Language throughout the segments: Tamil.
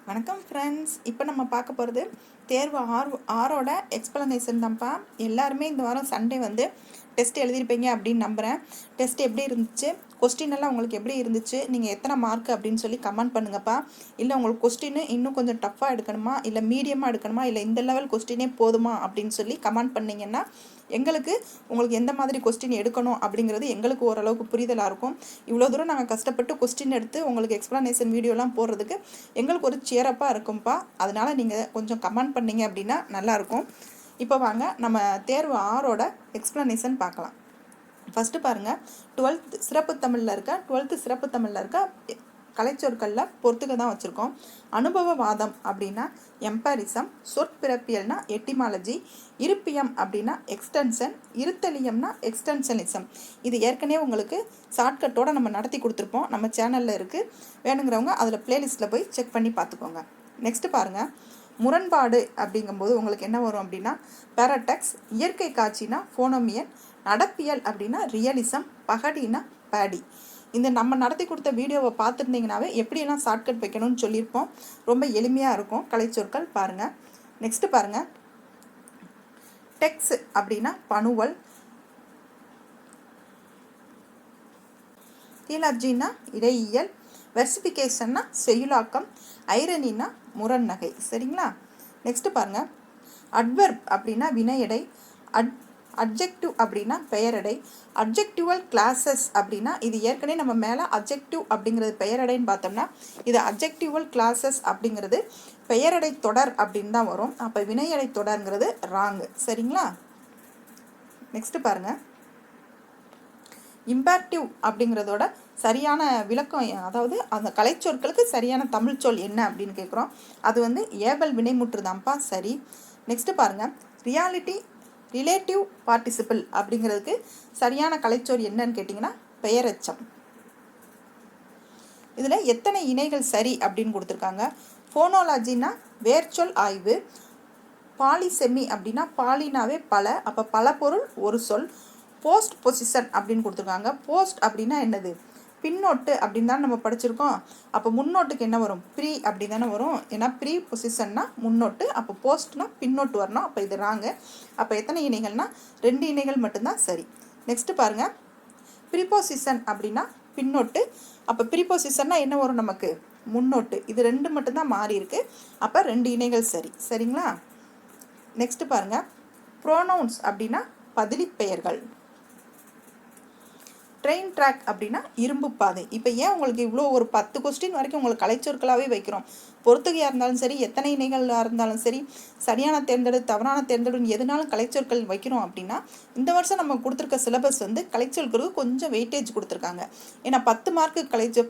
வணக்கம் ஃப்ரெண்ட்ஸ். இப்போ நம்ம பார்க்க போகிறது தேர்வு ஆரோட எக்ஸ்ப்ளனேஷன் தான்ப்பா. எல்லாருமே இந்த வாரம் சண்டே வந்து டெஸ்ட் எழுதியிருப்பீங்க அப்படின்னு நம்புகிறேன். டெஸ்ட் எப்படி இருந்துச்சு, கொஸ்டின் எல்லாம் உங்களுக்கு எப்படி இருந்துச்சு, நீங்கள் எத்தனை மார்க் அப்படின்னு சொல்லி கமெண்ட் பண்ணுங்கப்பா. இல்லை உங்களுக்கு கொஸ்டின் இன்னும் கொஞ்சம் டஃப்பாக எடுக்கணுமா, இல்லை மீடியமாக எடுக்கணுமா, இல்லை இந்த லெவல் கொஸ்டினே போதுமா அப்படின்னு சொல்லி கமெண்ட் பண்ணிங்கன்னா எங்களுக்கு உங்களுக்கு எந்த மாதிரி கொஸ்டின் எடுக்கணும் அப்படிங்கிறது எங்களுக்கு ஓரளவுக்கு புரிதலாக இருக்கும். இவ்வளோ தூரம் நாங்கள் கஷ்டப்பட்டு கொஸ்டின் எடுத்து உங்களுக்கு எக்ஸ்ப்ளனேஷன் வீடியோலாம் போடுறதுக்கு எங்களுக்கு ஒரு சியரப்பாக இருக்கும்ப்பா. அதனால் நீங்கள் கொஞ்சம் கமெண்ட் பண்ணிங்க அப்படின்னா நல்லாயிருக்கும். இப்போ வாங்க நம்ம தேர்வு ஆரோட எக்ஸ்ப்ளனேஷன் பார்க்கலாம். ஃபஸ்ட்டு பாருங்கள், 12th சிறப்பு தமிழில் இருக்க கலைச்சொற்களில் பொறுத்துக்க தான் வச்சுருக்கோம். அனுபவவாதம் அப்படின்னா எம்பரிசம், சொற்பிறப்பியல்னா எட்டிமாலஜி, இருப்பியம் அப்படின்னா எக்ஸ்டென்ஷன், இருத்தலியம்னா எக்ஸ்டென்ஷனிசம். இது ஏற்கனவே உங்களுக்கு ஷார்ட்கட்டோடு நம்ம நடத்தி கொடுத்துருப்போம், நம்ம சேனலில் இருக்குது. வேணுங்கிறவங்க அதில் ப்ளேலிஸ்ட்டில் போய் செக் பண்ணி பார்த்துக்கோங்க. நெக்ஸ்ட்டு பாருங்கள், முரண்பாடு அப்படிங்கும்போது உங்களுக்கு என்ன வரும் அப்படின்னா பேரடெக்ஸ், இயற்கை காட்சினா ஃபோனோமியன், நடப்பியல் அப்படின்னா ரியலிசம், பகடினா பேடி. இந்த நம்ம நடத்தி கொடுத்த வீடியோவை பார்த்துருந்தீங்கன்னாவே எப்படியெல்லாம் ஷார்ட்கட் வைக்கணும்னு சொல்லியிருப்போம். ரொம்ப எளிமையாக இருக்கும் கலைச்சொற்கள். பாருங்கள். நெக்ஸ்ட்டு பாருங்கள், டெக்ஸ் அப்படின்னா பணுவல், தியலாஜினா இடையியல், வெர்சிஃபிகேஷன்னா செய்யுளாக்கம், ஐரனினா முரண்நகை. சரிங்களா? நெக்ஸ்ட்டு பாருங்கள், அட்வெர்ப் அப்படின்னா வினையடை, அட்ஜெக்டிவ் அப்படின்னா பெயரடை, அட்ஜெக்டிவல் கிளாஸஸ் அப்படின்னா இது ஏற்கனவே நம்ம மேலே அட்ஜெக்டிவ் அப்படிங்கிறது பெயரடைன்னு பார்த்தோம்னா இது அட்ஜெக்டிவல் கிளாஸஸ் அப்படிங்கிறது பெயரடை தொடர் அப்படின்னு தான் வரும். அப்போ வினையடை தொடர்ங்கிறது ராங்கு. சரிங்களா? நெக்ஸ்ட்டு பாருங்கள், இம்பேக்டிவ் அப்படிங்கிறதோட சரியான விளக்கம், அதாவது அந்த கலைச்சொற்களுக்கு சரியான தமிழ் சொல் என்ன அப்படின்னு கேட்குறோம். அது வந்து ஏவல் வினைமுற்று தான்ப்பா. சரி. நெக்ஸ்ட்டு பாருங்கள், ரிலேட்டிவ் பார்ட்டிசிபிள் அப்படிங்கிறதுக்கு சரியான கலைச்சொல் என்னன்னு கேட்டிங்கன்னா பெயரெச்சம். இதில் எத்தனை இணைகள் சரி அப்படின்னு கொடுத்துருக்காங்க. ஃபோனோலாஜினா வேர்ச்சொல் ஆய்வு, பாலிசெமி அப்படின்னா பாலினாவே பல, அப்போ பல பொருள் ஒரு சொல். போஸ்ட் பொசிஷன் அப்படின்னு கொடுத்துருக்காங்க. போஸ்ட் அப்படின்னா என்னது, பின்னோட்டு அப்படின்னு தான் நம்ம படிச்சிருக்கோம். அப்போ முன்னோட்டுக்கு என்ன வரும், ப்ரீ அப்படி தானே வரும். ஏன்னா ப்ரீ பொசிஷன்னா முன்னோட்டு, அப்போ போஸ்ட்னா பின்னோட்டு வரணும். அப்போ இது ராங்க. அப்போ எத்தனை இணைகள்னா 2 இணைகள் மட்டும்தான் சரி. நெக்ஸ்ட்டு பாருங்கள், ப்ரீபொசிஷன் அப்படின்னா பின்னோட்டு, அப்போ ப்ரீபொசிஷன்னா என்ன வரும் நமக்கு, முன்னோட்டு. இது 2 மட்டும்தான் மாறி இருக்கு. அப்போ 2 இணைகள் சரி. சரிங்களா? நெக்ஸ்ட்டு பாருங்கள், ப்ரோனவுன்ஸ் அப்படின்னா பதிலி பெயர்கள். ட்ரெயின் ட்ராக் அப்படின்னா இரும்பு பாதை. இப்போ ஏன் உங்களுக்கு இவ்வளோ ஒரு 10 கொஸ்டின் வரைக்கும் உங்களுக்கு கலைச்சொற்களாகவே வைக்கிறோம். பொறுத்துகையாக இருந்தாலும் சரி, எத்தனை இணைகளாக இருந்தாலும் சரி, சரியான தேர்ந்தெடு தவறான தேர்ந்தெடுன்னு எதுனாலும் கலைச்சொற்கள் வைக்கிறோம் அப்படின்னா இந்த வருஷம் நம்ம கொடுத்துருக்க சிலபஸ் வந்து கலைச்சொற்களுக்கு கொஞ்சம் வெயிட்டேஜ் கொடுத்துருக்காங்க. ஏன்னா 10 மார்க்கு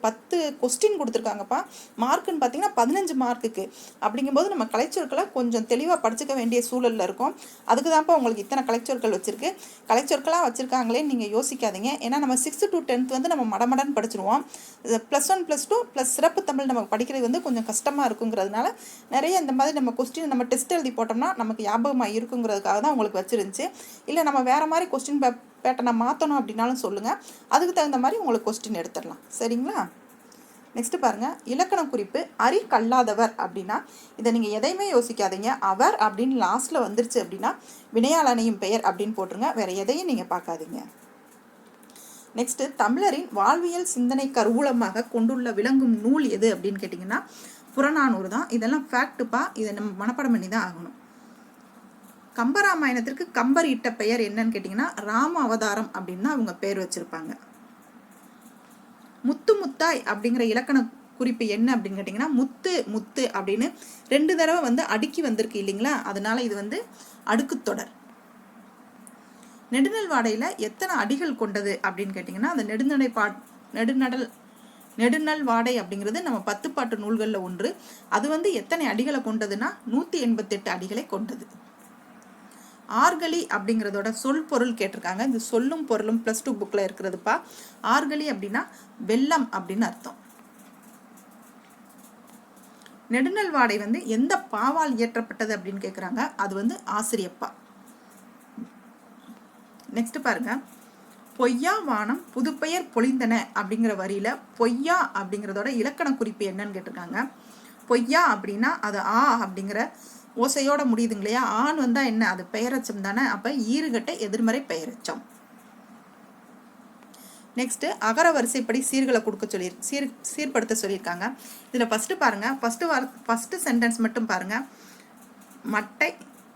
10 கொஸ்டின் கொடுத்துருக்காங்கப்பா. மார்க்குன்னு பார்த்தீங்கன்னா 15 மார்க்குக்கு. அப்படிங்கும்போது நம்ம கலைச்சொற்களை கொஞ்சம் தெளிவாக படிச்சுக்க வேண்டிய சூழலில் இருக்கும். அதுக்கு தான்ப்பா உங்களுக்கு இத்தனை கலைச்சொற்கள் வச்சுருக்கு. கலைச்சொற்களாக வச்சுருக்காங்களேன்னு நீங்கள் யோசிக்காதீங்க. ஏன்னா நம்ம 6th to 10th வந்து நம்ம மடமடன்னு படிச்சிருவோம். +1 +2 ப்ளஸ் சிறப்பு தமிழ் நமக்கு படிக்கிறது வந்து கொஞ்சம் கஷ்டமாக இருக்குங்கிறதுனால நிறைய இந்த மாதிரி நம்ம கொஸ்டின் நம்ம டெஸ்ட் எழுதி போட்டோம்னா நமக்கு ஞாபகமாக இருக்குங்கிறதுக்காக தான் உங்களுக்கு வச்சிருந்துச்சு. இல்லை நம்ம வேறு மாதிரி கொஸ்டின் பேட்டர்னை மாற்றணும் அப்படின்னாலும் சொல்லுங்கள். அதுக்கு தகுந்த மாதிரி உங்களுக்கு கொஸ்டின் எடுத்துடலாம். சரிங்களா? நெக்ஸ்ட்டு பாருங்கள், இலக்கண குறிப்பு அரி கல்லாதவர் அப்படின்னா இதை நீங்கள் எதையுமே யோசிக்காதீங்க. அவர் அப்படின்னு லாஸ்ட்டில் வந்துருச்சு அப்படின்னா வினையாளனையும் பெயர் அப்படின்னு போட்டுருங்க. வேறு எதையும் நீங்கள் பார்க்காதீங்க. நெக்ஸ்ட்டு, தமிழரின் வாழ்வியல் சிந்தனை கருவூலமாக கொண்டுள்ள விளங்கும் நூல் எது அப்படின்னு கேட்டிங்கன்னா புறநானூறு தான். இதெல்லாம் ஃபேக்ட்டுப்பா. இதை நம்ம மனப்பாடம் பண்ணி தான் ஆகணும். கம்பராமாயணத்திற்கு கம்பர் இட்ட பெயர் என்னன்னு கேட்டிங்கன்னா ராம அவதாரம் அப்படின்னு தான் அவங்க பேர் வச்சுருப்பாங்க. முத்து முத்தாய் அப்படிங்கிற இலக்கண குறிப்பு என்ன அப்படின்னு கேட்டிங்கன்னா முத்து முத்து அப்படின்னு 2 தடவை வந்து அடுக்கி வந்திருக்கு இல்லைங்களா, அதனால இது வந்து அடுக்குத்தொடர். நெடுநல் வாடையில் எத்தனை அடிகள் கொண்டது அப்படின்னு கேட்டிங்கன்னா அந்த நெடுநல் வாடை அப்படிங்கிறது நம்ம 10 பாட்டு நூல்களில் ஒன்று. அது வந்து எத்தனை அடிகளை கொண்டதுன்னா 188 அடிகளை கொண்டது. ஆர்கலி அப்படிங்கிறதோட சொல் பொருள் கேட்டிருக்காங்க. இந்த சொல்லும் பொருளும் +2 புக்கில் இருக்கிறதுப்பா. ஆர்கலி அப்படின்னா வெள்ளம் அப்படின்னு அர்த்தம். நெடுநல் வாடை வந்து எந்த பாவால் இயற்றப்பட்டது அப்படின்னு கேட்குறாங்க. அது வந்து ஆசிரியப்பா. நெக்ஸ்ட் பாருங்க, பொய்யா வானம் புதுப்பெயர் பொழிந்தன அப்படிங்கிற வரியில பொய்யா அப்படிங்கிறதோட இலக்கண குறிப்பு என்னன்னு கேட்டிருக்காங்க. பொய்யா அப்படின்னா அது ஆ அப்படிங்கிற ஓசையோட முடியுதுங்க இல்லையா? ஆண் வந்தால் என்ன, அது பெயரச்சம் தானே. அப்போ ஈறுகட்ட எதிர்மறை பெயரச்சம். நெக்ஸ்ட்டு அகர வரிசைப்படி சீர்களை கொடுக்க சீர்படுத்த சொல்லியிருக்காங்க. இதில் ஃபஸ்ட்டு பாருங்கள், ஃபஸ்ட்டு சென்டென்ஸ் மட்டும் பாருங்கள்.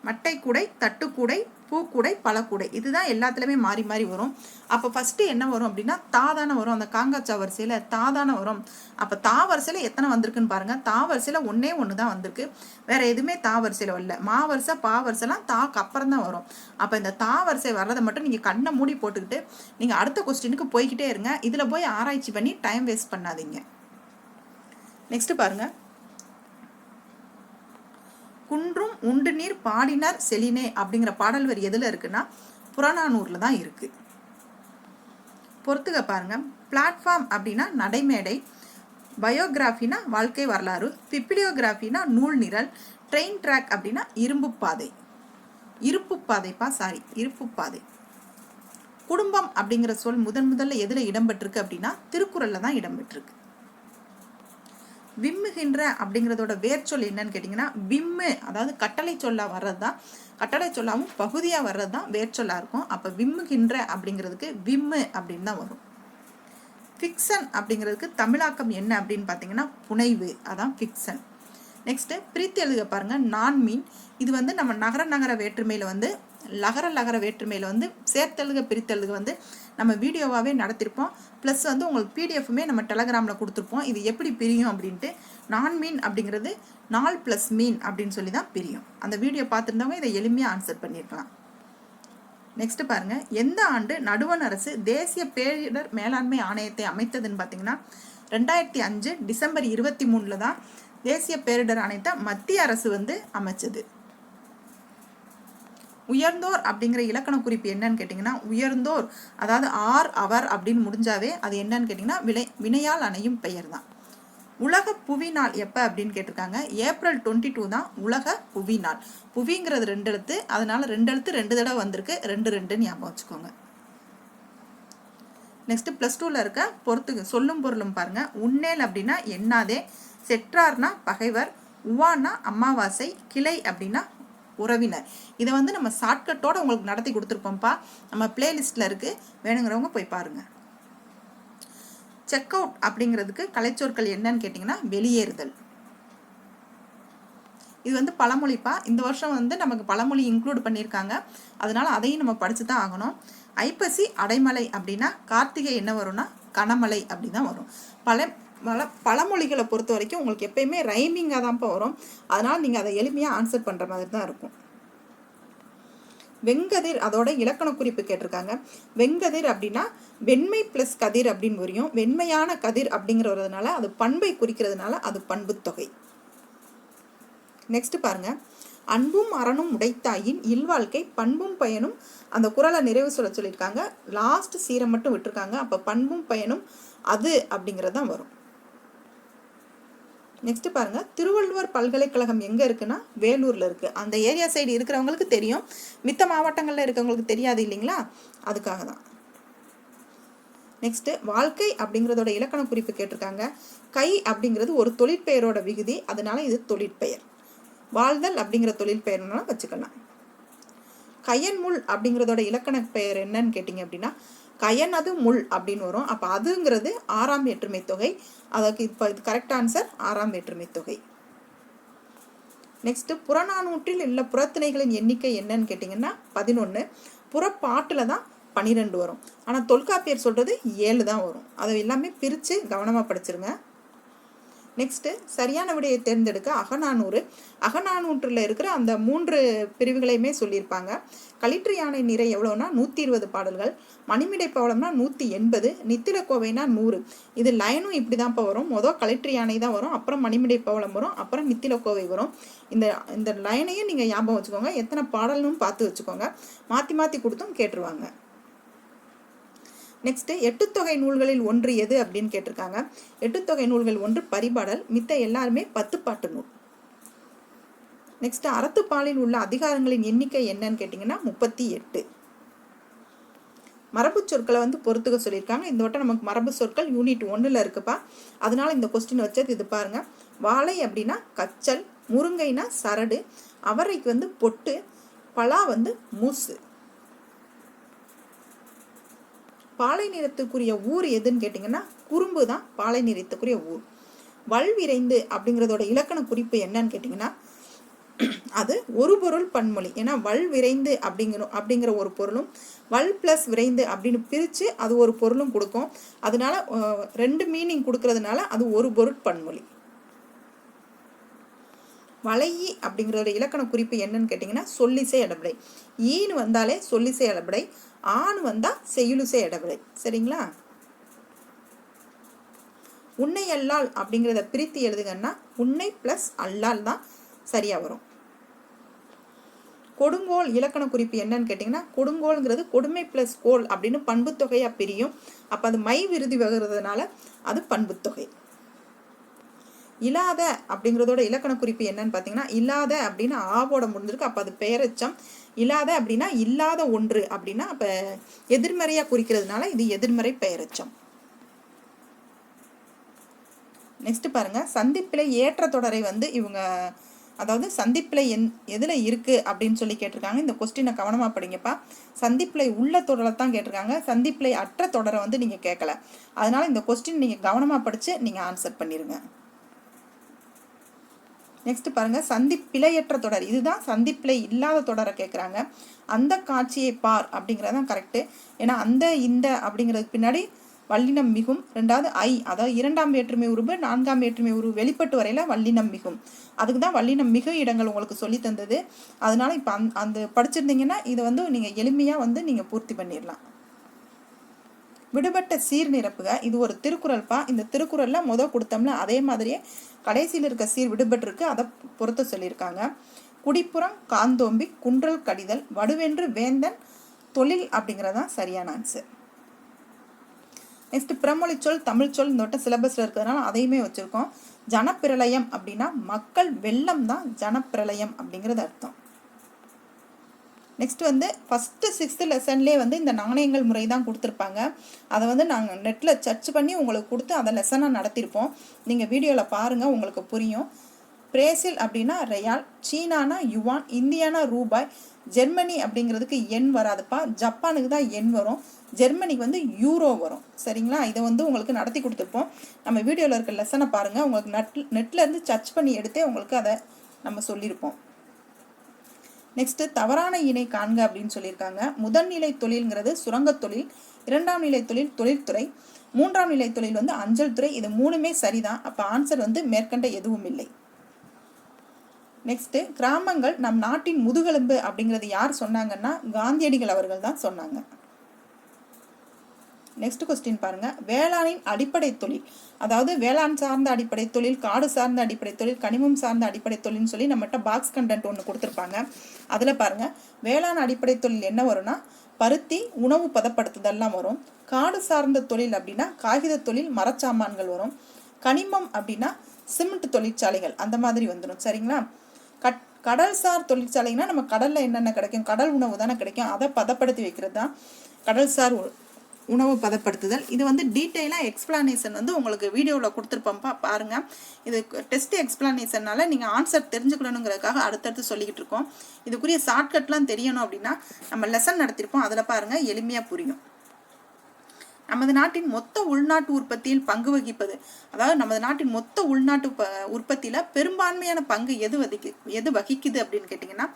மட்டை கூடை, தட்டுக்கூடை, பூக்கூடை, பழக்கூடை, இதுதான் எல்லாத்துலேயுமே மாறி மாறி வரும். அப்போ ஃபஸ்ட்டு என்ன வரும் அப்படின்னா தாதான வரும். அந்த காங்காச்சா வரிசையில் தாதான வரும். அப்போ தா வரிசையில் எத்தனை வந்திருக்குன்னு பாருங்கள். தா வரிசையில் ஒன்றே ஒன்று தான் வந்திருக்கு, வேறு எதுவுமே தா வரிசையில் வரல. மா வரிசை பா வரிசைலாம் தாக்கு அப்புறம் தான் வரும். அப்போ இந்த தா வரிசை வர்றதை மட்டும் நீங்கள் கண்ணை மூடி போட்டுக்கிட்டு நீங்கள் அடுத்த கொஸ்டினுக்கு போய்கிட்டே இருங்க. இதில் போய் ஆராய்ச்சி பண்ணி டைம் வேஸ்ட் பண்ணாதீங்க. நெக்ஸ்ட்டு பாருங்கள். குன்றும் உண்டு நீர் பாடினர் செலினே அப்படிங்கிற பாடல் வரி எதில் இருக்குன்னா புறநானூரில் தான் இருக்குது. பொறுத்துக்க பாருங்க. பிளாட்ஃபார்ம் அப்படின்னா நடைமேடை, பயோகிராஃபினா வாழ்க்கை வரலாறு, பிப்ளியோகிராஃபினா நூல் நிரல், ட்ரெயின் ட்ராக் அப்படின்னா இருப்பு பாதை. குடும்பம் அப்படிங்கிற சொல் முதல்ல எதில் இடம்பெற்றிருக்கு அப்படின்னா திருக்குறளில் தான் இடம்பெற்றிருக்கு. விம்முகின்ற அப்படிங்கிறதோட வேர்ச்சொல் என்னன்னு கேட்டிங்கன்னா விம்மு, அதாவது கட்டளை சொல்லா வர்றது தான், கட்டளை சொல்லாவும் பகுதியாக வர்றது தான் வேர்ச்சொல்லாக இருக்கும். அப்போ விம்முகின்ற அப்படிங்கிறதுக்கு விம்மு அப்படின்னு தான் வரும். ஃபிக்சன் அப்படிங்கிறதுக்கு தமிழாக்கம் என்ன அப்படின்னு பார்த்தீங்கன்னா புனைவு, அதான் ஃபிக்சன். நெக்ஸ்ட்டு பிரித்து எழுதுக பாருங்கள். நான் மீன், இது வந்து நம்ம நகர வேற்றுமையில் லகர வேற்றுமையில் சேர்த்தெழுக பிரித்தெழுக நம்ம வீடியோவாகவே நடத்திருப்போம். ப்ளஸ் உங்களுக்கு பிடிஎஃப்மே நம்ம டெலகிராமில் கொடுத்துருப்போம். இது எப்படி பிரியும் அப்படின்ட்டு. நான் மீன் அப்படிங்கிறது நாள் ப்ளஸ் மீன் அப்படின்னு சொல்லி தான் பிரியும். அந்த வீடியோ பார்த்துருந்தவங்க இதை எளிமையாக ஆன்சர் பண்ணியிருக்கலாம். நெக்ஸ்ட் பாருங்கள். எந்த ஆண்டு நடுவண் அரசு தேசிய பேரிடர் மேலாண்மை ஆணையத்தை அமைத்ததுன்னு பார்த்தீங்கன்னா 2005 டிசம்பர் 23 தான் தேசிய பேரிடர் ஆணையத்தை மத்திய அரசு அமைச்சது. உயர்ந்தோர் அப்படிங்கிற இலக்கண குறிப்பு என்னன்னு கேட்டிங்கன்னா உயர்ந்தோர், அதாவது ஆர் அவர் அப்படின்னு முடிஞ்சாவே அது என்னன்னு கேட்டிங்கன்னா வினையால் அணையும் பெயர் தான். உலக புவி நாள் எப்போ அப்படின்னு கேட்டிருக்காங்க. ஏப்ரல் 22 தான் உலக புவி நாள். புவிங்கிறது 2 எழுத்து, அதனால 2 எழுத்து 2 தடவை வந்திருக்கு, 2 ஞாபகம் வச்சுக்கோங்க. நெக்ஸ்ட் +2ல் இருக்க சொல்லும் பொருளும் பாருங்க. உன்னேல் அப்படின்னா எண்ணாதே, செற்றார்னா பகைவர், உவானா அமாவாசை, கிளை அப்படின்னா உறவினர். இதை நம்ம ஷார்ட்கட்டோட உங்களுக்கு நடத்தி கொடுத்துருப்போம்ப்பா. நம்ம பிளேலிஸ்டில் இருக்குது, வேணுங்கிறவங்க போய் பாருங்கள். செக் அவுட் அப்படிங்கிறதுக்கு கலைச்சொற்கள் என்னன்னு கேட்டிங்கன்னா வெளியேறுதல். இது பழமொழிப்பா. இந்த வருஷம் நமக்கு பழமொழி இன்க்ளூட் பண்ணியிருக்காங்க, அதனால அதையும் நம்ம படித்து தான் ஆகணும். ஐப்பசி அடைமலை அப்படின்னா கார்த்திகை என்ன வரும்னா கனமலை அப்படி தான் வரும். பழமொழிகளை பொறுத்த வரைக்கும் உங்களுக்கு எப்பயுமே ரைமிங்காக தான்ப்பா வரும், அதனால் நீங்கள் அதை எளிமையாக ஆன்சர் பண்ணுற மாதிரி தான் இருக்கும். வெங்கதிர், அதோட இலக்கண குறிப்பு கேட்டிருக்காங்க. வெங்கதிர் அப்படின்னா வெண்மை ப்ளஸ் கதிர் அப்படின்னு வரையும். வெண்மையான கதிர் அப்படிங்கிறதுனால அது பண்பை குறிக்கிறதுனால அது பண்பு தொகை. நெக்ஸ்ட் பாருங்க. அன்பும் அறனும் உடைத்தாயின் இல்வாழ்க்கை பண்பும் பயனும், அந்த குறளை நிறைவு சொல்லியிருக்காங்க. லாஸ்ட் சீரை மட்டும் விட்டுருக்காங்க. அப்போ பண்பும் பயனும் அது அப்படிங்கிறது தான் வரும். நெக்ஸ்ட் பாருங்க. திருவள்ளுவர் பல்கலைக்கழகம் எங்கே இருக்குன்னா வேலூரில் இருக்குது. அந்த ஏரியா சைடு இருக்கிறவங்களுக்கு தெரியும், மித்த மாவட்டங்களில் இருக்கிறவங்களுக்கு தெரியாது இல்லைங்களா, அதுக்காக தான். நெக்ஸ்ட்டு வாழ்க்கை அப்படிங்கிறதோட இலக்கண குறிப்பு கேட்டிருக்காங்க. கை அப்படிங்கிறது ஒரு தொழிற்பெயரோட விகுதி, அதனால இது தொழிற்பெயர். வாழ்தல் அப்படிங்கிற தொழிற்பெயர்னாலும் வச்சுக்கலாம். கயன்முள் அப்படிங்கிறதோட இலக்கண பெயர் என்னன்னு கேட்டிங்க அப்படின்னா கயன் அது முள் அப்படின்னு வரும். அப்போ அதுங்கிறது 6ஆம் வேற்றுமை தொகை. அதுக்கு இப்போ இது கரெக்ட் ஆன்சர் 6ஆம் வேற்றுமை தொகை. நெக்ஸ்ட்டு புறநானூற்றில் உள்ள புறத்திணைகளின் எண்ணிக்கை என்னன்னு கேட்டிங்கன்னா 11. புறப்பாட்டில் தான் 12 வரும். ஆனால் தொல்காப்பியர் சொல்கிறது 7 தான் வரும். அதை எல்லாமே பிரித்து கவனமாக படிச்சிருங்க. நெக்ஸ்ட்டு சரியான விடையை தேர்ந்தெடுக்க அகநானூற்றில் இருக்கிற அந்த 3 பிரிவுகளையுமே சொல்லியிருப்பாங்க. களிற்று யானை நிறை எவ்வளோனா 120 பாடல்கள், மணிமிடை பவளம்னா 180, நித்திலக்கோவைனா 100. இது லைனும் இப்படி தான்ப்பா வரும். களிற்று யானை தான் வரும், அப்புறம் மணிமிடை பவளம் வரும், அப்புறம் நித்திலக்கோவை வரும். இந்த லைனையும் நீங்கள் ஞாபகம் வச்சுக்கோங்க. எத்தனை பாடல்னு பார்த்து வச்சுக்கோங்க. மாற்றி கொடுத்தும் கேட்டுருவாங்க. நெக்ஸ்ட்டு எட்டுத்தொகை நூல்களில் ஒன்று எது அப்படின்னு கேட்டிருக்காங்க. எட்டுத்தொகை நூல்கள் 1 பரிபாடல், மித்த எல்லாருமே 10 பாட்டு நூல். நெக்ஸ்ட் அறத்துப்பாலில் உள்ள அதிகாரங்களின் எண்ணிக்கை என்னன்னு கேட்டிங்கன்னா 38. மரபு சொற்களை பொறுத்துக்க சொல்லியிருக்காங்க. இந்த வட்டம் நமக்கு மரபு சொற்கள் யூனிட் 1ல் இருக்குப்பா, அதனால இந்த கொஸ்டின் வச்சது. இது பாருங்க. வாழை அப்படின்னா கச்சல், முருங்கைனா சரடு, அவரைக்கு வந்து பொட்டு, பலா வந்து மூசு. பாலை நிறத்துக்குரிய ஊர் எதுன்னு கேட்டிங்கன்னா குறும்பு தான் பாலை நிறத்துக்குரிய ஊர். வல்விரைந்து அப்படிங்கிறதோட இலக்கண குறிப்பு என்னன்னு கேட்டிங்கன்னா அது ஒரு பொருள் பன்மொழி. ஏன்னா வல் விரைந்து அப்படிங்கிற ஒரு பொருளும் வல் ப்ளஸ் விரைந்து அப்படின்னு பிரித்து அது ஒரு பொருளும் கொடுக்கும். அதனால 2 மீனிங் கொடுக்கறதுனால அது ஒரு பொருள் பன்மொழி. வளையி அப்படிங்கிறோட இலக்கண குறிப்பு என்னன்னு கேட்டிங்கன்னா சொல்லிசை இடவிடை. ஈன்னு வந்தாலே சொல்லிசை இடவிடை, ஆண் வந்தால் செய்யுளிசை இடவிடை. சரிங்களா? உன்னை அல்லால் அப்படிங்கிறத பிரித்து எழுதுங்கன்னா உன்னை ப்ளஸ் அல்லால் தான் சரியாக வரும். கொடுங்கோல் இலக்கண குறிப்பு என்னன்னு கேட்டிங்கன்னா கொடுங்கோல்ங்கிறது கொடுமை ப்ளஸ் கோல் அப்படின்னு பண்பு தொகையாக பிரியும். அப்போ அது மை விருதி வகிறதுனால அது பண்பு தொகை. இல்லாத அப்படிங்கிறதோட இலக்கண குறிப்பு என்னன்னு பார்த்தீங்கன்னா இல்லாத அப்படின்னா ஆவோட முடிஞ்சிருக்கு, அப்போ அது பெயரெச்சம். இல்லாத அப்படின்னா இல்லாத ஒன்று அப்படின்னா அப்போ எதிர்மறையாக குறிக்கிறதுனால இது எதிர்மறை பெயரெச்சம். நெக்ஸ்ட் பாருங்க, சந்திப்பிலை ஏற்ற தொடரை வந்து இவங்க அதாவது சந்திப்பிலை எதில் இருக்குது அப்படின்னு சொல்லி கேட்டிருக்காங்க. இந்த கொஸ்டினை கவனமாக படிங்கப்பா. சந்திப்பிலை உள்ள தொடரை தான் கேட்டிருக்காங்க, சந்திப்பிலை அற்ற தொடரை வந்து நீங்கள் கேட்கல. அதனால் இந்த கொஸ்டின் நீங்கள் கவனமாக படித்து நீங்கள் ஆன்சர் பண்ணிடுங்க. நெக்ஸ்ட் பாருங்கள், சந்திப்பிழையற்ற தொடர், இதுதான் சந்திப்பிலை இல்லாத தொடரை கேட்குறாங்க. அந்த காட்சியை பார் அப்படிங்கிறதான் கரெக்டு. ஏன்னா அந்த இந்த அப்படிங்கிறதுக்கு பின்னாடி வல்லினம் மிகும், ரெண்டாவது ஐ அதாவது 2ஆம் வேற்றுமை உருவு 4ஆம் வேற்றுமை உருவு வெளிப்பட்டு வரையில் வல்லினம் மிகும். அதுக்கு தான் வல்லினம் மிகு இடங்கள் உங்களுக்கு சொல்லி தந்தது. அதனால இப்போ அந்த படிச்சிருந்தீங்கன்னா இதை வந்து நீங்கள் எளிமையாக வந்து நீங்கள் பூர்த்தி பண்ணிடலாம். விடுபட்ட சீர் நிரப்புக, இது ஒரு திருக்குறள்ப்பா. இந்த திருக்குறளில் கொடுத்தோம்ல அதே மாதிரியே கடைசியில் இருக்க சீர் விடுபட்டிருக்கு, அதை பொறுத்த சொல்லியிருக்காங்க. குடிப்புறம் காந்தோம்பி குன்றல் கடிதல் வடுவென்று வேந்தன் தொழில் அப்படிங்கிறதான் சரியான ஆன்சர். நெக்ஸ்ட் பிறமொழி சொல் தமிழ் சொல் இந்த வட்டம் சிலபஸில் இருக்கிறதுனால அதையுமே வச்சுருக்கோம். ஜனப்பிரளயம் அப்படின்னா மக்கள் வெள்ளம் தான் ஜனப்பிரளயம் அப்படிங்கிறது அர்த்தம். நெக்ஸ்ட் வந்து ஃபஸ்ட்டு 6th லெசன்லேயே வந்து இந்த நாணயங்கள் முறை தான் கொடுத்துருப்பாங்க. அதை வந்து நாங்கள் நெட்டில் சர்ச் பண்ணி உங்களுக்கு கொடுத்து அதை லெசனாக நடத்தியிருப்போம். நீங்கள் வீடியோவில் பாருங்கள், உங்களுக்கு புரியும். பிரேசில் அப்படின்னா ரெயால், சீனானா யுவான், இந்தியானா ரூபாய், ஜெர்மனி அப்படிங்கிறதுக்கு எண் வராதுப்பா, ஜப்பானுக்கு தான் எண் வரும், ஜெர்மனிக்கு வந்து யூரோ வரும். சரிங்களா? இதை வந்து உங்களுக்கு நடத்தி கொடுத்துருப்போம். நம்ம வீடியோவில் இருக்க லெசனை பாருங்கள், உங்களுக்கு நெட்லேருந்து சர்ச் பண்ணி எடுத்தே உங்களுக்கு அதை நம்ம சொல்லியிருப்போம். நெக்ஸ்ட்டு தவறான இணை காண்க அப்படின்னு சொல்லியிருக்காங்க. முதல்நிலை தொழில்ங்கிறது சுரங்கத் தொழில், 2ஆம் நிலை தொழில் தொழில்துறை, 3ஆம் நிலை தொழில் வந்து அஞ்சல் துறை. இது 3மே சரிதான். அப்போ ஆன்சர் வந்து மேற்கண்ட எதுவும் இல்லை. நெக்ஸ்ட்டு கிராமங்கள் நம் நாட்டின் முதுகெலும்பு அப்படிங்கிறது யார் சொன்னாங்கன்னா காந்தியடிகள் அவர்கள் தான் சொன்னாங்க. நெக்ஸ்ட் கொஸ்டின் பாருங்க, வேளாணின் அடிப்படை தொழில், அதாவது வேளாண் சார்ந்த அடிப்படை தொழில், காடு சார்ந்த அடிப்படை தொழில், கனிமம் சார்ந்த அடிப்படை தொழில்னு சொல்லி நம்மகிட்ட பாக்ஸ் கண்டென்ட் ஒன்று கொடுத்துருப்பாங்க. அதில் பாருங்க வேளாண் அடிப்படை தொழில் என்ன வரும்னா பருத்தி, உணவு பதப்படுத்துதல்லாம் வரும். காடு சார்ந்த தொழில் அப்படின்னா காகித தொழில், மரச்சாமான்கள் வரும். கனிமம் அப்படின்னா சிமெண்ட் தொழிற்சாலைகள் அந்த மாதிரி வந்துடும். சரிங்களா? கடல் சார் தொழிற்சாலைன்னா நம்ம கடலில் என்னென்ன கிடைக்கும், கடல் உணவு தானே கிடைக்கும், அதை பதப்படுத்தி வைக்கிறது தான் கடல் சார் உணவு பதப்படுத்துதல். இது வந்து டீட்டெயிலாக எக்ஸ்பிளனேஷன் வந்து உங்களுக்கு வீடியோவில் கொடுத்துருப்போம்ப்பா, பாருங்கள். இது டெஸ்ட் எக்ஸ்பிளனேஷனால் நீங்கள் ஆன்சர் தெரிஞ்சுக்கணுங்கிறதுக்காக அடுத்தடுத்து சொல்லிக்கிட்டு இருக்கோம். இதுக்குரிய ஷார்ட்கட்லாம் தெரியணும் அப்படின்னா நம்ம லெசன் நடத்திருப்போம், அதில் பாருங்கள், எளிமையாக புரியும். நமது நாட்டின் மொத்த உள்நாட்டு உற்பத்தியில் பங்கு வகிப்பது, அதாவது நமது நாட்டின் மொத்த உள்நாட்டு உற்பத்தியில் பெரும்பான்மையான பங்கு எது வகிக்குது அப்படின்னு கேட்டிங்கன்னா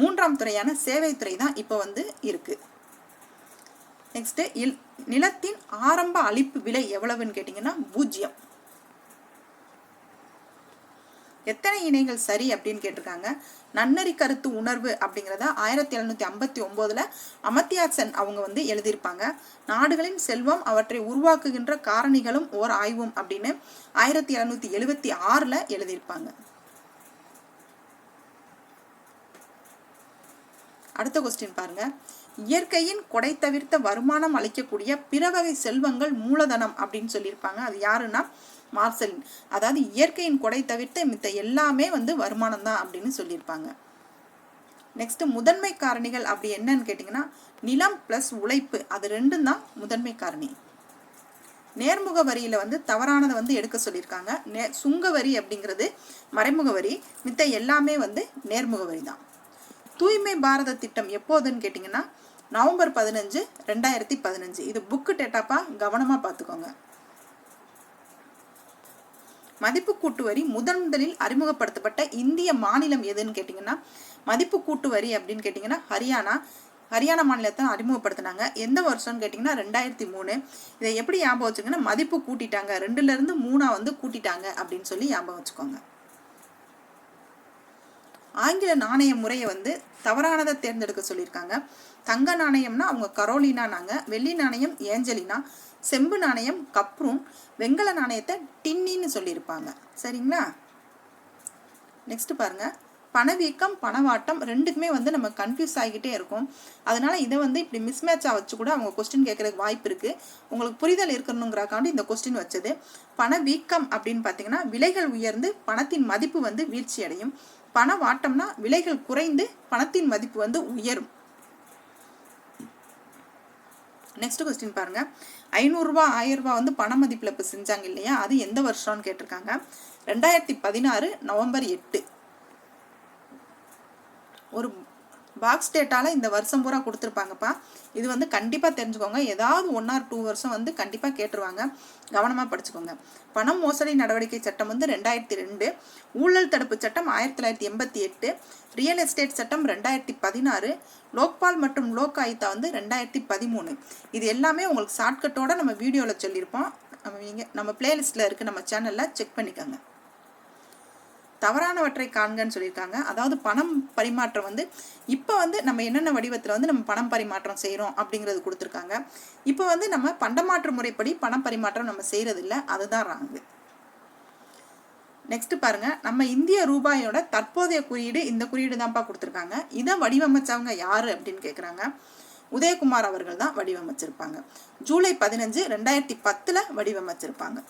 3ஆம் துறையான சேவைத்துறை தான் இப்போ வந்து இருக்குது. நெக்ஸ்ட்டு நிலத்தின் ஆரம்ப அளிப்பு விலை எவ்வளவுன்னு கேட்டிங்கன்னா 0. எத்தனை இணைகள் சரி அப்படின்னு கேட்டிருக்காங்க. நன்னறி கருத்து உணர்வு அப்படிங்கிறத 1759 அமர்த்தியா சென் அவங்க வந்து எழுதியிருப்பாங்க. நாடுகளின் செல்வம் அவற்றை உருவாக்குகின்ற காரணிகளும் ஓர் ஆய்வும் அப்படின்னு 1776 எழுதியிருப்பாங்க. அடுத்த கொஸ்டின் பாருங்க, இயற்கையின் கொடை தவிர்த்த வருமானம் அளிக்கக்கூடிய பிற வகை செல்வங்கள் மூலதனம் அப்படின்னு சொல்லியிருப்பாங்க. அது யாருன்னா மார்சலின். அதாவது இயற்கையின் கொடை தவிர்த்த மித்த எல்லாமே வந்து வருமானம் தான் அப்படின்னு சொல்லியிருப்பாங்க. நெக்ஸ்ட் முதன்மை காரணிகள் அப்படி என்னன்னு கேட்டிங்கன்னா நிலம் ப்ளஸ் உழைப்பு, அது ரெண்டும் தான் முதன்மை காரணி. நேர்முக வரியில் வந்து தவறானதை வந்து எடுக்க சொல்லியிருக்காங்க. சுங்க வரி அப்படிங்கிறது மறைமுக வரி, மித்த எல்லாமே வந்து நேர்முக வரி தான். தூய்மை பாரத திட்டம் எப்போதுன்னு கேட்டிங்கன்னா நவம்பர் 15, 2015. இது புக்கு டேட்டாப்பா, கவனமாக பார்த்துக்கோங்க. மதிப்பு கூட்டு வரி முதலில் அறிமுகப்படுத்தப்பட்ட இந்திய மாநிலம் எதுன்னு கேட்டிங்கன்னா மதிப்பு கூட்டு வரி அப்படின்னு கேட்டிங்கன்னா ஹரியானா மாநிலத்தை அறிமுகப்படுத்தினாங்க. எந்த வருஷம்னு கேட்டிங்கன்னா 2003. இதை எப்படி ஞாபகம் வச்சுக்கோங்கன்னா மதிப்பு கூட்டிட்டாங்க, 2லேருந்து 3 வந்து கூட்டிட்டாங்க அப்படின்னு சொல்லி ஞாபகம் வச்சுக்கோங்க. ஆங்கில நாணய முறையை வந்து தவறானதை தேர்ந்தெடுக்க சொல்லியிருக்காங்க. தங்க நாணயம்னா அவங்க கரோலினானாங்க, வெள்ளி நாணயம் ஏஞ்சலினா, செம்பு நாணயம் கப்ரூன், வெங்கல நாணயத்தை டின்னின்னு சொல்லியிருப்பாங்க. சரிங்களா? நெக்ஸ்ட் பாருங்க, பணவீக்கம் பணவாட்டம் ரெண்டுக்குமே வந்து நம்ம கன்ஃபியூஸ் ஆகிக்கிட்டே இருக்கும். அதனால இதை வந்து இப்படி மிஸ்மேட்சாக வச்சு கூட அவங்க கொஸ்டின் கேட்கறதுக்கு வாய்ப்பு இருக்கு. உங்களுக்கு புரிதல் இருக்கணுங்கிறக்காண்டி இந்த கொஸ்டின் வச்சது. பணவீக்கம் அப்படின்னு பார்த்தீங்கன்னா விலைகள் உயர்ந்து பணத்தின் மதிப்பு வந்து வீழ்ச்சி அடையும். பணவாட்டம்னா விலைகள் குறைந்து பணத்தின் மதிப்பு வந்து உயரும். நெக்ஸ்ட் கொஸ்டின் பாருங்க, 500 ரூபாய் 1000 ரூபாய் வந்து பண மதிப்பில் இப்போ செஞ்சாங்க இல்லையா, அது எந்த வருஷம்னு கேட்டிருக்காங்க. 2016 நவம்பர் 8. ஒரு பாக்ஸ் டேட்டால இந்த வருஷம் பூரா கொடுத்துருப்பாங்கப்பா. இது வந்து கண்டிப்பாக தெரிஞ்சுக்கோங்க. ஏதாவது 1 or 2 வருஷம் வந்து கண்டிப்பாக கேட்டுருவாங்க, கவனமாக படிச்சுக்கோங்க. பணம் மோசடி நடவடிக்கை சட்டம் வந்து 2002, ஊழல் தடுப்பு சட்டம் 1988, ரியல் எஸ்டேட் சட்டம் 2016, லோக்பால் மற்றும் லோக் ஆயுக்தா வந்து 2013. இது எல்லாமே உங்களுக்கு ஷார்ட்கட்டோட நம்ம வீடியோவில் சொல்லியிருப்போம். நம்ம பிளேலிஸ்ட்டில் இருக்குது, நம்ம சேனலில் செக் பண்ணிக்கோங்க. தவறானவற்றை காண்கன்னு சொல்லியிருக்காங்க. அதாவது பணம் பரிமாற்றம் வந்து இப்போ வந்து நம்ம என்னென்ன வடிவத்தில் வந்து நம்ம பணம் பரிமாற்றம் செய்கிறோம் அப்படிங்கிறது கொடுத்துருக்காங்க. இப்போ வந்து நம்ம பண்டமாற்று முறைப்படி பணம் பரிமாற்றம் நம்ம செய்கிறது இல்லை, அதுதான் ராங்கு. நெக்ஸ்ட் பாருங்க, நம்ம இந்திய ரூபாயோட தற்போதைய குறியீடு இந்த குறியீடு தான்ப்பா கொடுத்துருக்காங்க. இதை வடிவமைச்சவங்க யாரு அப்படின்னு கேட்குறாங்க. உதயகுமார் அவர்கள் தான் வடிவமைச்சிருப்பாங்க. ஜூலை 15, 2010 வடிவமைச்சிருப்பாங்க.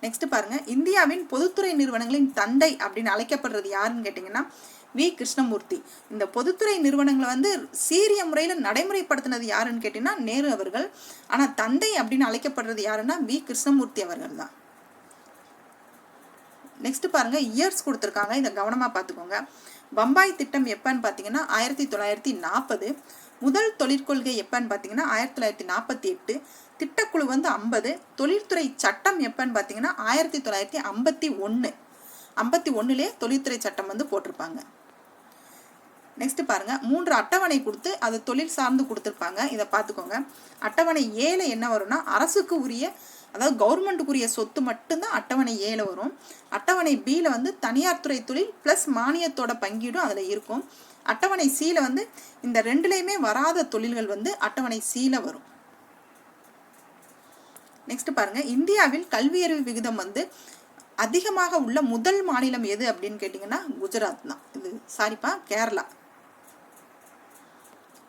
நெக்ஸ்ட் பாருங்க, இந்தியாவின் பொதுத்துறை நிறுவனங்களின் தந்தை அப்படின்னு அழைக்கப்படுறது யாருன்னு கேட்டிங்கன்னா வி கிருஷ்ணமூர்த்தி. இந்த பொதுத்துறை நிறுவனங்களை வந்து சீரிய முறையில் நடைமுறைப்படுத்தினது யாருன்னு கேட்டிங்கன்னா நேரு அவர்கள். ஆனால் தந்தை அப்படின்னு அழைக்கப்படுறது யாருன்னா வி கிருஷ்ணமூர்த்தி அவர்கள் தான். நெக்ஸ்ட் பாருங்க, இயர்ஸ் கொடுத்துருக்காங்க, இதை கவனமாக பார்த்துக்கோங்க. பம்பாய் திட்டம் எப்பன்னு பார்த்தீங்கன்னா 1940. முதல் தொழிற்கொள்கை எப்பன்னு பார்த்தீங்கன்னா 1948. திட்டக்குழு வந்து 50. தொழில்துறை சட்டம் எப்பன்னு பார்த்தீங்கன்னா 1951. 51லே தொழில்துறை சட்டம் வந்து போட்டிருப்பாங்க. நெக்ஸ்ட் பாருங்க, 3 அட்டவணை கொடுத்து அது தொழில் சார்ந்து கொடுத்துருப்பாங்க, இதை பார்த்துக்கோங்க. அட்டவணை 7 என்ன வரும்னா அரசுக்கு உரிய, அதாவது கவர்மெண்ட்டுக்குரிய சொத்து மட்டும்தான் அட்டவணை 7 வரும். அட்டவணை பியில் வந்து தனியார் துறை தொழில் ப்ளஸ் மானியத்தோட பங்கீடும் அதில் இருக்கும். அட்டவணை சியில் வந்து இந்த 2லேயுமே வராத தொழில்கள் வந்து அட்டவணை சியில் வரும். நெக்ஸ்ட் பாருங்க, இந்தியாவில் கல்வியறிவு விகிதம் வந்து அதிகமாக உள்ள முதல் மாநிலம் எது அப்படின்னு கேட்டிங்கன்னா குஜராத் தான். இது சாரிப்பா, கேரளா.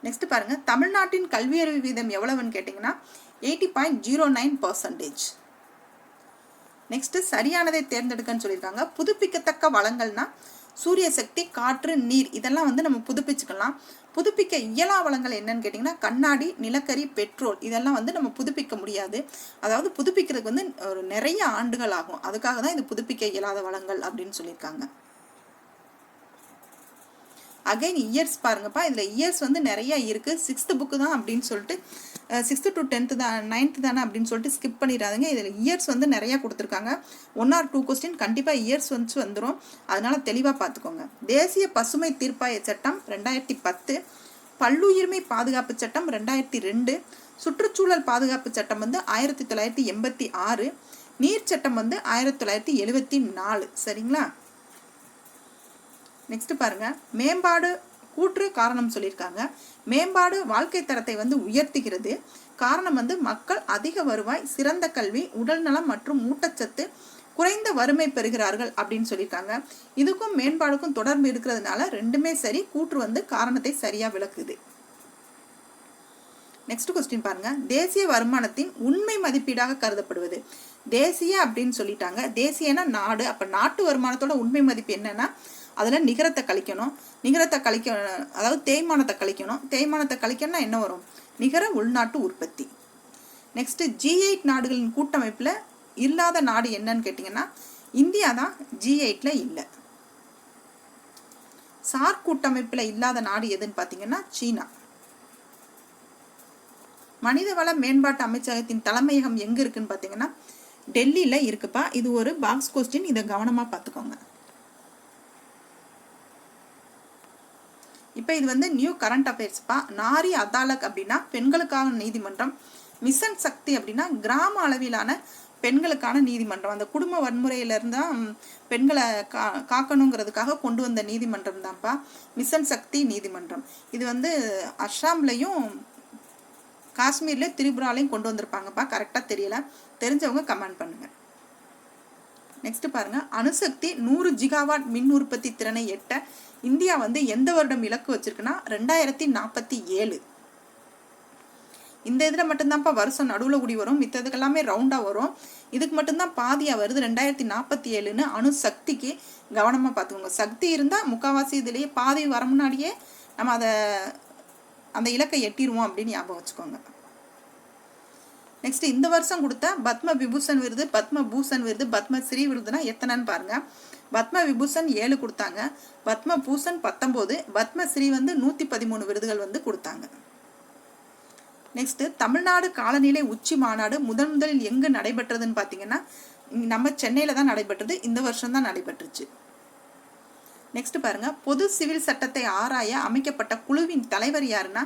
நெக்ஸ்ட் பாருங்க, தமிழ்நாட்டின் கல்வியறிவு விகிதம் எவ்வளவுன்னு கேட்டிங்கன்னா 80.09%. நெக்ஸ்ட் சரியானதை தேர்ந்தெடுக்கன்னு சொல்லியிருக்காங்க. புதுப்பிக்கத்தக்க வளங்கள்னா சூரிய சக்தி, காற்று, நீர், இதெல்லாம் வந்து நம்ம புதுப்பிச்சுக்கலாம். புதுப்பிக்க இயலா வளங்கள் என்னன்னு கேட்டிங்கன்னா கண்ணாடி, நிலக்கரி, பெட்ரோல், இதெல்லாம் வந்து நம்ம புதுப்பிக்க முடியாது. அதாவது புதுப்பிக்கிறதுக்கு வந்து ஒரு நிறைய ஆண்டுகள் ஆகும். அதுக்காக தான் இது புதுப்பிக்க இயலாத வளங்கள் அப்படின்னு சொல்லியிருக்காங்க. அகைன் இயர்ஸ் பாருங்கப்பா, இதில் இயர்ஸ் வந்து நிறைய இருக்குது. 6th புக்கு தான் அப்படின்னு சொல்லிட்டு 6th to 10th தான் 9th தானே அப்படின்னு சொல்லிட்டு ஸ்கிப் பண்ணிடாதுங்க. இதில் இயர்ஸ் வந்து நிறையா கொடுத்துருக்காங்க. 1 or 2 கொஸ்டின் கண்டிப்பாக இயர்ஸ் வந்துடும், அதனால் தெளிவாக பார்த்துக்கோங்க. தேசிய பசுமை தீர்ப்பாய சட்டம் 2010, பல்லுயிர்மை பாதுகாப்பு சட்டம் 2002, சுற்றுச்சூழல் பாதுகாப்பு சட்டம் வந்து 1986, நீர் சட்டம் வந்து 1974. சரிங்களா? நெக்ஸ்ட் பாருங்க, மேம்பாடு கூற்று காரணம் சொல்லியிருக்காங்க. மேம்பாடு வாழ்க்கை தரத்தை வந்து உயர்த்துகிறது. காரணம் வந்து மக்கள் அதிக வருவாய், சிறந்த கல்வி, உடல்நலம் மற்றும் ஊட்டச்சத்து, குறைந்த வறுமை பெறுகிறார்கள் அப்படின்னு சொல்லியிருக்காங்க. இதுக்கும் மேம்பாடுக்கும் தொடர்பு இருக்கிறதுனால ரெண்டுமே சரி. கூற்று வந்து காரணத்தை சரியா விளக்குது. நெக்ஸ்ட் கொஸ்டின் பாருங்க, தேசிய வருமானத்தின் உண்மை மதிப்பீடாக கருதப்படுவது. தேசிய அப்படின்னு சொல்லிட்டாங்க. தேசியனா நாடு, அப்ப நாட்டு வருமானத்தோட உண்மை மதிப்பு என்னன்னா அதில் நிகரத்தை கழிக்கணும். அதாவது தேய்மானத்தை கழிக்கணும். தேய்மானத்தை கழிக்கணும்னா என்ன வரும்? நிகர உள்நாட்டு உற்பத்தி. நெக்ஸ்ட்டு G8 நாடுகளின் கூட்டமைப்பில் இல்லாத நாடு என்னன்னு கேட்டிங்கன்னா இந்தியா தான் G8ல் இல்லை. சார்க் கூட்டமைப்பில் இல்லாத நாடு எதுன்னு பார்த்தீங்கன்னா சீனா. மனிதவள மேம்பாட்டு அமைச்சகத்தின் தலைமையகம் எங்கே இருக்குன்னு பார்த்தீங்கன்னா டெல்லியில் இருக்குப்பா. இது ஒரு பாக்ஸ் கொஸ்டின், இதை கவனமாக பார்த்துக்கோங்க. இப்போ இது வந்து நியூ கரண்ட் அஃபேர்ஸ்ப்பா. நாரி அதாலத் அப்படின்னா பெண்களுக்கான நீதிமன்றம், மிஷன் சக்தி அப்படின்னா கிராம அளவிலான பெண்களுக்கான நீதிமன்றம். அந்த குடும்ப வன்முறையிலிருந்து தான் பெண்களை காக்கணுங்கிறதுக்காக கொண்டு வந்த நீதிமன்றம் தான்ப்பா மிஷன் சக்தி நீதிமன்றம். இது வந்து அஸ்ஸாம்லையும் காஷ்மீர்லேயும் திரிபுராலையும் கொண்டு வந்திருப்பாங்கப்பா. கரெக்டாக தெரியல, தெரிஞ்சவங்க கமெண்ட் பண்ணுங்கள். நெக்ஸ்ட் பாருங்க, அணுசக்தி 100 ஜிகாவாட் மின் உற்பத்தி திறனை எட்ட இந்தியா வந்து எந்த வருடம் இலக்கு வச்சிருக்குன்னா 2047. இந்த இதில் மட்டும்தான்ப்பா வருஷம் நடுவில் கூடி வரும், மித்ததுக்கு எல்லாமே ரவுண்டாக வரும். இதுக்கு மட்டும்தான் பாதியாக வருது 2047ன்னு. அணுசக்திக்கு கவனமாக பார்த்துக்கோங்க. சக்தி இருந்தால் முக்கால்வாசி இதுலேயே பாதி வர முன்னாடியே நம்ம அந்த இலக்கை எட்டிடுவோம் அப்படின்னு ஞாபகம் வச்சுக்கோங்க. நெக்ஸ்ட் இந்த வருஷம் கொடுத்த பத்ம விபூஷன் விருது, பத்ம பூஷன் விருது, பத்மஸ்ரீ விருதுனா எத்தனைன்னு பாருங்க. பத்ம விபூஷன் 7 கொடுத்தாங்க, பத்ம பூஷன் 19, பத்மஸ்ரீ வந்து 113 விருதுகள் வந்து கொடுத்தாங்க. நெக்ஸ்ட் தமிழ்நாடு காலநிலை உச்சி மாநாடு முதலில் எங்கு நடைபெற்றதுன்னு பார்த்தீங்கன்னா நம்ம சென்னையில் தான் நடைபெற்றது. இந்த வருஷம் தான் நடைபெற்றுச்சு. நெக்ஸ்ட் பாருங்க, பொது சிவில் சட்டத்தை ஆராய அமைக்கப்பட்ட குழுவின் தலைவர் யாருன்னா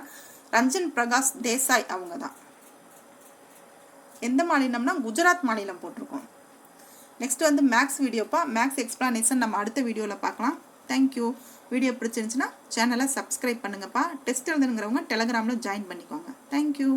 ரஞ்சன் பிரகாஷ் தேசாய் அவங்க தான். எந்த மாநிலம்னா குஜராத் மாநிலம் போட்டிருக்கோம். நெக்ஸ்ட் வந்து மேக்ஸ் வீடியோப்பா. மேக்ஸ் எக்ஸ்பிளனேஷன் நம்ம அடுத்த வீடியோவில் பார்க்கலாம். தேங்க்யூ. வீடியோ பிடிச்சிருந்துச்சுன்னா சேனலை சப்ஸ்கிரைப் பண்ணுங்கப்பா. டெஸ்ட் எழுதுங்கிறவங்க டெலகிராமில் ஜாயின் பண்ணிக்கோங்க. தேங்க்யூ.